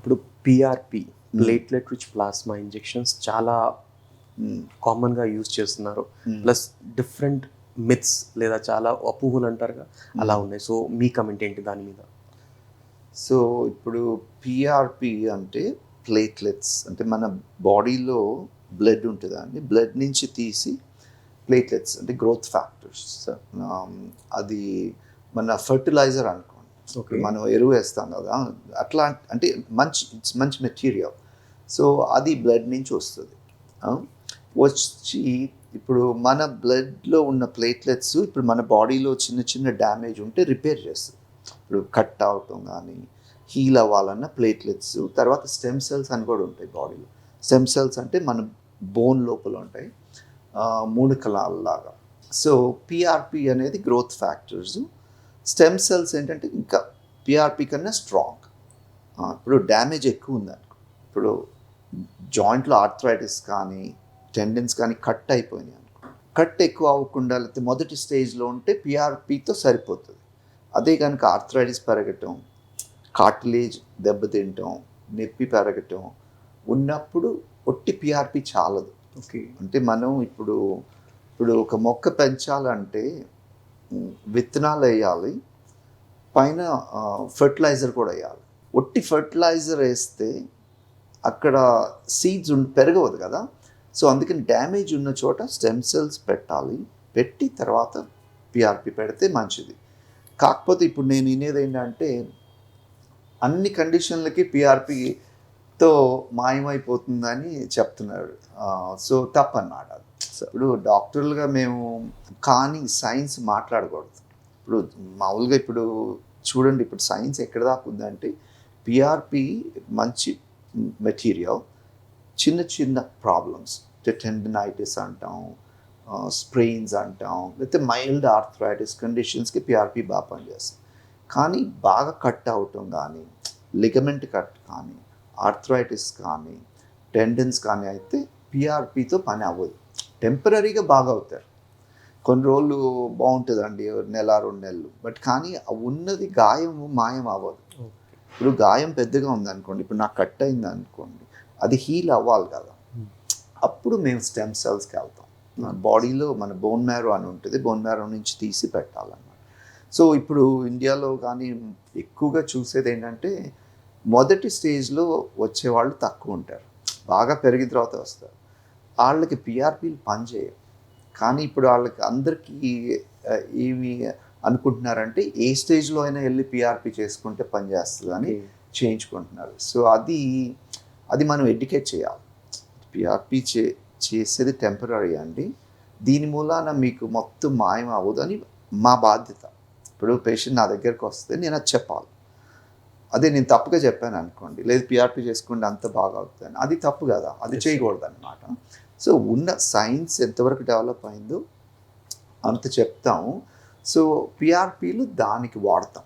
ఇప్పుడు PRP, platelet rich plasma injections చాలా కామన్గా యూజ్ చేస్తున్నారు. ప్లస్ డిఫరెంట్ మిత్స్ లేదా చాలా అపోహలు అంటారుగా, అలా ఉన్నాయి. సో మీ కమెంట్ ఏంటి దాని మీద? సో ఇప్పుడు పిఆర్పి అంటే ప్లేట్లెట్స్, అంటే మన బాడీలో బ్లడ్ ఉంటుంది అండి, బ్లడ్ నుంచి తీసి ప్లేట్లెట్స్ అంటే గ్రోత్ ఫ్యాక్టర్స్, అది మన ఫర్టిలైజర్ అనుకోండి. మనం ఎరువు వేస్తాం కదా, అట్లా అంటే మంచి మెటీరియల్. సో అది బ్లడ్ నుంచి వస్తుంది. వచ్చి ఇప్పుడు మన బ్లడ్లో ఉన్న ప్లేట్లెట్స్ ఇప్పుడు మన బాడీలో చిన్న చిన్న డ్యామేజ్ ఉంటే రిపేర్ చేస్తుంది. ఇప్పుడు కట్ అవటం కానీ హీల్ అవ్వాలన్న ప్లేట్లెట్స్, తర్వాత స్టెమ్ సెల్స్ అని కూడా ఉంటాయి బాడీలో. స్టెమ్ సెల్స్ అంటే మన బోన్ లోపల ఉంటాయి, మూలికలాగా. సో పిఆర్పి అనేది గ్రోత్ ఫ్యాక్టర్స్. స్టెమ్ సెల్స్ ఏంటంటే ఇంకా పిఆర్పి కన్నా స్ట్రాంగ్. ఇప్పుడు డ్యామేజ్ ఎక్కువ ఉందనుకో, ఇప్పుడు జాయింట్లో ఆర్థరైటిస్ కానీ టెండెన్స్ కానీ కట్ అయిపోయినాయి అనుకో, కట్ ఎక్కువ అవ్వకుండా లేకపోతే మొదటి స్టేజ్లో ఉంటే పిఆర్పితో సరిపోతుంది. అదే కనుక ఆర్థరైటిస్ పెరగటం, కార్టిలేజ్ దెబ్బతింటాం, నొప్పి పెరగటం ఉన్నప్పుడు ఒట్టి పిఆర్పి చాలదు. ఓకే, అంటే మనం ఇప్పుడు ఒక మొక్క పెంచాలంటే విత్తనాలు వేయాలి, పైన ఫర్టిలైజర్ కూడా వేయాలి. ఒట్టి ఫర్టిలైజర్ వేస్తే అక్కడ సీడ్స్ పెరగవదు కదా. సో అందుకని డ్యామేజ్ ఉన్న చోట స్టెమ్ సెల్స్ పెట్టాలి, పెట్టి తర్వాత పిఆర్పి పెడితే మంచిది. కాకపోతే ఇప్పుడు నేను వినేది ఏంటంటే అన్ని కండిషన్లకి పిఆర్పితో మాయమైపోతుందని చెప్తున్నారు. సో తప్పన్నమాట. ఇప్పుడు డాక్టర్లుగా మేము కానీ సైన్స్ మాట్లాడకూడదు. ఇప్పుడు మామూలుగా ఇప్పుడు చూడండి, ఇప్పుడు సైన్స్ ఎక్కడ దాకా ఉందంటే పిఆర్పి మంచి మెటీరియల్, చిన్న చిన్న ప్రాబ్లమ్స్ టెండనైటిస్ అంటాం, స్ప్రెయిన్స్ అంటాం, లేకపోతే మైల్డ్ ఆర్థరైటిస్ కండిషన్స్కి పిఆర్పి బాగా పనిచేస్తుంది. కానీ బాగా కట్ అవటం కానీ, లిగమెంట్ కట్ కానీ, ఆర్థరైటిస్ కానీ, టెండన్స్ కానీ అయితే పిఆర్పితో పని అవ్వదు. టెంపరీగా బాగా అవుతారు, కొన్ని రోజులు బాగుంటుందండి, నెల 2 నెలలు. బట్ కానీ ఉన్నది గాయం మాయం అవ్వదు. ఇప్పుడు గాయం పెద్దగా ఉందనుకోండి, ఇప్పుడు నాకు కట్ అయింది అనుకోండి, అది హీల్ అవ్వాలి కదా, అప్పుడు మేము స్టెమ్ సెల్స్కి వెళ్తాం. బాడీలో మన బోన్ మ్యారో అని ఉంటుంది, బోన్ మ్యారో నుంచి తీసి పెట్టాలన్నమాట. సో ఇప్పుడు ఇండియాలో కానీ ఎక్కువగా చూసేది ఏంటంటే మొదటి స్టేజ్లో వచ్చేవాళ్ళు తక్కువ ఉంటారు, బాగా పెరిగిన తర్వాత వస్తారు. వాళ్ళకి పిఆర్పీలు పనిచేయవు. కానీ ఇప్పుడు వాళ్ళకి అందరికీ ఏమి అనుకుంటున్నారంటే ఏ స్టేజ్లో అయినా వెళ్ళి పిఆర్పి చేసుకుంటే పనిచేస్తుంది అని చేయించుకుంటున్నారు. సో అది మనం ఎడ్యుకేట్ చేయాలి. పిఆర్పి చేసేది టెంపరీ అండి, దీని మూలాన మీకు మొత్తం మాయం అవ్వదు అని మా బాధ్యత. ఇప్పుడు పేషెంట్ నా దగ్గరికి వస్తే నేను అది చెప్పాలి. అదే నేను తప్పుగా చెప్పాను అనుకోండి, లేదు పిఆర్పి చేసుకుంటే అంత బాగా అవుతుంది, అది తప్పు కదా, అది చేయకూడదు అన్నమాట. సో ఉన్న సైన్స్ ఎంతవరకు డెవలప్ అయిందో అంత చెప్తాము. సో పిఆర్పీలు దానికి వాడతాం.